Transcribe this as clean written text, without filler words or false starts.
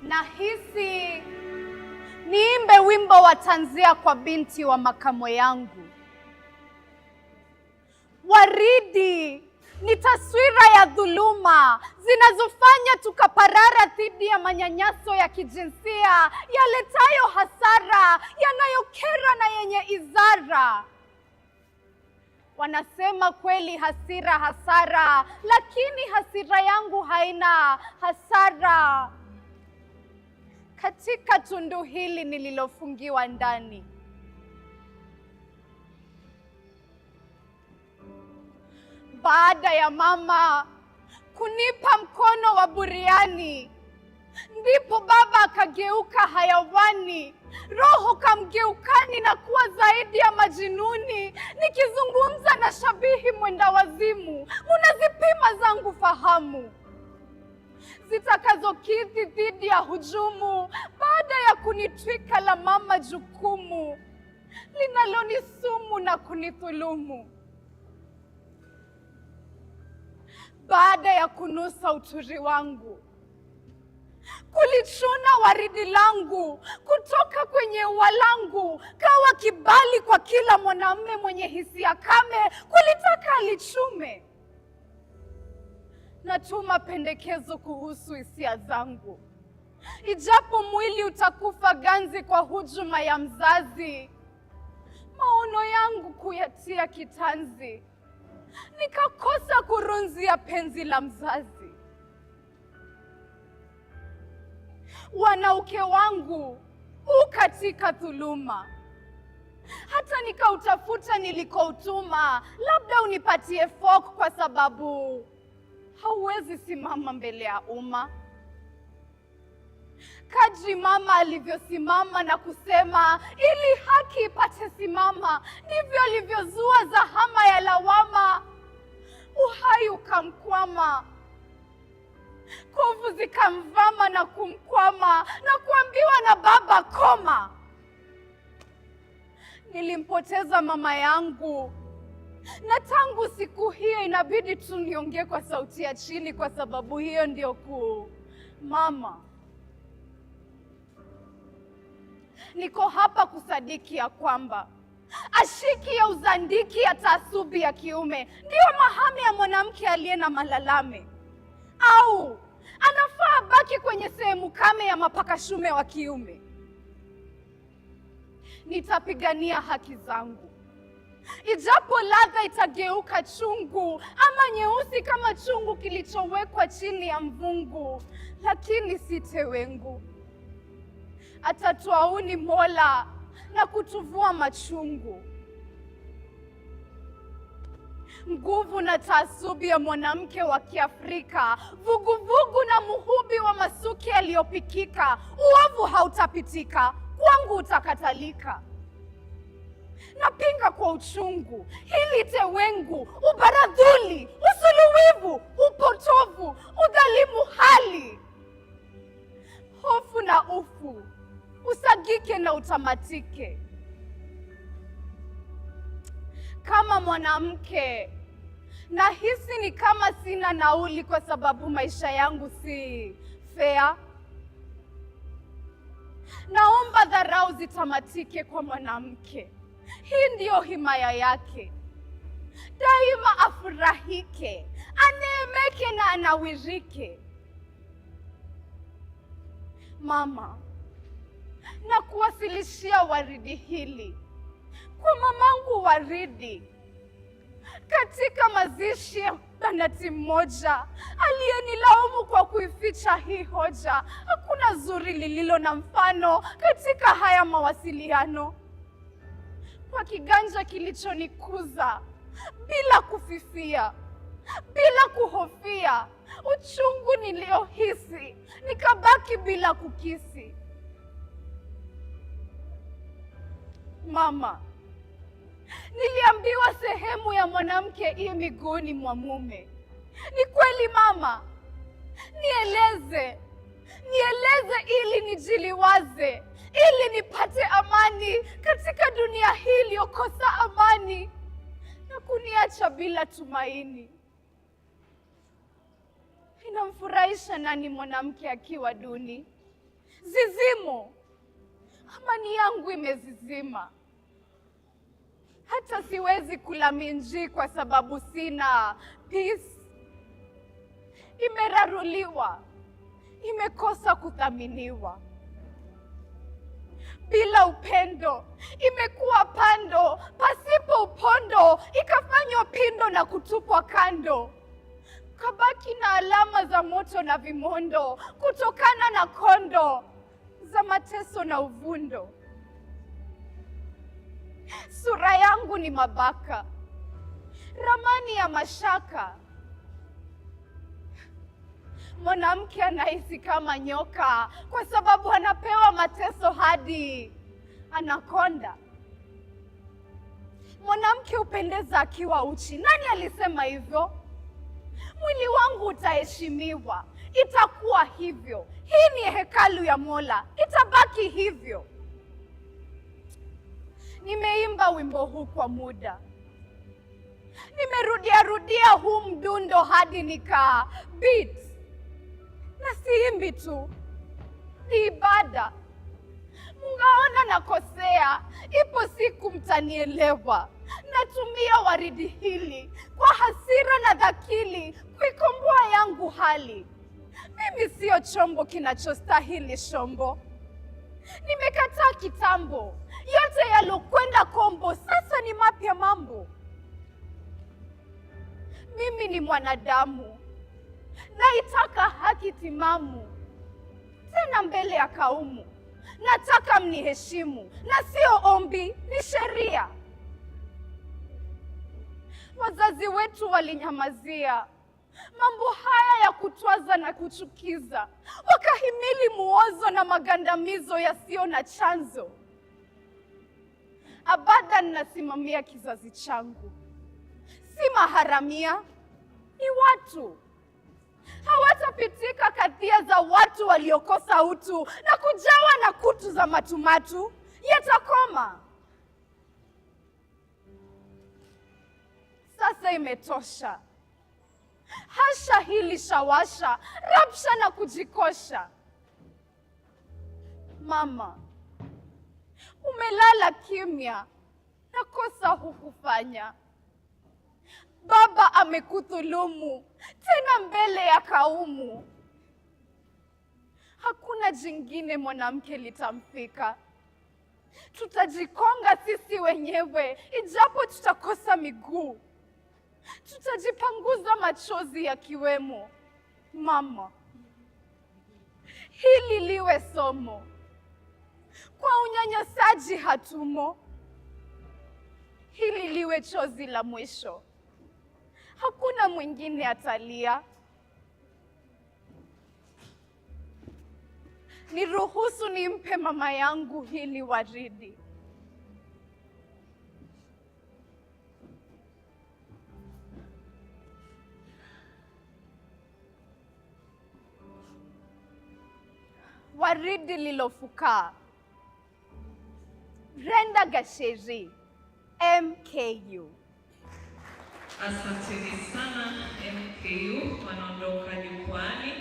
Nahisi niimbe wimbo wa tanzia kwa binti wa makamo yangu. Waridi ni taswira ya dhuluma zinazofanya tukaparara dhidi ya manyanyaso ya kijinsia yaletayo hasara, yanayokera na yenye izara. Wanasema kweli hasira hasara, lakini hasira yangu haina hasara. Katika tundu hili nililofungiwa ndani, baada ya mama kunipa mkono wa buriani, ndipo baba akageuka hayawani, roho kamgeukani na kuwa zaidi ya majinuni. Nikizungumza na shabihi mwenda wazimu, unazipima zangu fahamu zitakazokidhi dhidi ya hujumu, baada ya kunitwika la mama jukumu linalonisumu na kunithulumu. Baada ya kunusa uturi wangu, kulichuna waridi langu kutoka kwenye ua langu, kawa kibali kwa kila mwanamume mwenye hisia kame kulitaka alichume. Natuma pendekezo kuhusu hisia zangu, ijapo mwili utakufa ganzi kwa hujuma ya mzazi. Maono yangu kuyatia kitanzi, nikakosa kurunzia penzi la mzazi. Wanauke wangu katika dhuluma, hata nikautafuta nilikoutuma. Labda unipatie fork kwa sababu hauwezi simama mbele ya umma. Kadri mama alivyosimama na kusema ili haki ipate simama, ndivyo alivyozua zahama ya lawama. Uhai ukamkwama, kovu zikamvama na kumkwama, na kuambiwa na baba koma. Nilimpoteza mama yangu, na tangu siku hiyo inabidi tu niongee kwa sauti ya chini, kwa sababu hiyo ndio kuu. Mama, niko hapa kusadiki ya kwamba ashiki ya uzandiki ya taasubi ya kiume ndiyo mahame ya mwanamke aliye na malalame, au anafaa baki kwenye sehemu kame ya mapakashume wa kiume. Nitapigania haki zangu, ijapo ladha itageuka chungu ama nyeusi kama chungu kilichowekwa chini ya mvungu, lakini si tewengu. Atatuauni Mola na kutuvua machungu. Nguvu na taasubi ya mwanamke wa Kiafrika, vuguvugu na muhubi wa masuki yaliyopikika. Uovu hautapitika, kwangu utakatalika. Napinga kwa uchungu hili tewengu, ubaradhuli, usuluwivu, upotovu, udhalimu hali. Hofu na ufu usagike na utamatike. Kama mwanamke nahisi ni kama sina nauli, kwa sababu maisha yangu si fair. Naomba dharau zitamatike kwa mwanamke. Hii ndiyo himaya yake, daima afurahike, aneemeke na anawirike. Mama, na kuwasilishia waridi hili kwa mamangu Waridi, katika mazishi ya banati mmoja aliyenilaumu kwa kuificha hii hoja. Hakuna zuri lililo na mfano katika haya mawasiliano. Kwa kiganja kilichonikuza bila kufifia, bila kuhofia, uchungu niliohisi nikabaki bila kukisi. Mama, niliambiwa sehemu ya mwanamke i miguuni mwa mume. Ni kweli mama? Nieleze ili nijiliwaze, ili nipate amani katika dunia hii iliyokosa amani na kuniacha bila tumaini. Inamfurahisha nani mwanamke akiwa duni? zizimo. Amani yangu imezizima. Hata siwezi kula minji kwa sababu sina peace. Imeraruliwa, imekosa kuthaminiwa. Bila upendo imekuwa pando, pasipo upondo ikafanywa pindo na kutupwa kando. Kabaki na alama za moto na vimondo, kutokana na kondo za mateso na uvundo. Sura yangu ni mabaka, ramani ya mashaka. Mwanamke anahisi kama nyoka kwa sababu anapewa mateso hadi anakonda. Mwanamke hupendeza akiwa uchi. Nani alisema hivyo? Mwili wangu utaheshimiwa, itakuwa hivyo. Hii ni hekalu ya Mola, itabaki hivyo. Nimeimba wimbo huu kwa muda, nimerudia huu mdundo hadi nika beat. Na siimbi tu, ni ibada. Mungaona nakosea, ipo siku mtanielewa. Natumia waridi hili kwa hasira na dhakili kuikomboa yangu hali. Mimi sio chombo kinachostahili shombo. Nimekataa kitambo, yote yalokwenda kombo, sasa ni mapya mambo. Mimi ni mwanadamu, naitaka haki timamu, tena mbele ya kaumu. Nataka mniheshimu, na sio ombi, ni sheria. Wazazi wetu walinyamazia mambo haya ya kutwaza na kuchukiza, wakahimili muozo na magandamizo yasiyo na chanzo. Abadan nasimamia kizazi changu, si maharamia, ni watu. Hawatapitika kadhia za watu waliokosa utu na kujawa na kutu za matumatu. Yatakoma. Sasa imetosha. Hasha hili shawasha, rapsha na kujikosha. Mama, umelala kimya, nakosa hukufanya. Baba amekudhulumu, tena mbele ya kaumu. Hakuna jingine mwanamke litamfika. Tutajikonga sisi wenyewe, ijapo tutakosa miguu. Tutajipanguza machozi yakiwemo. Mama, hili liwe somo. Kwa unyanyasaji hatumo. Hili liwe chozi la mwisho. Hakuna mwingine atalia. Niruhusu nimpe mama yangu hili waridi. Waridi lilofukaa. Brenda Gasheri, MKU. Asanteni sana MKU, wanaondoka jukwani.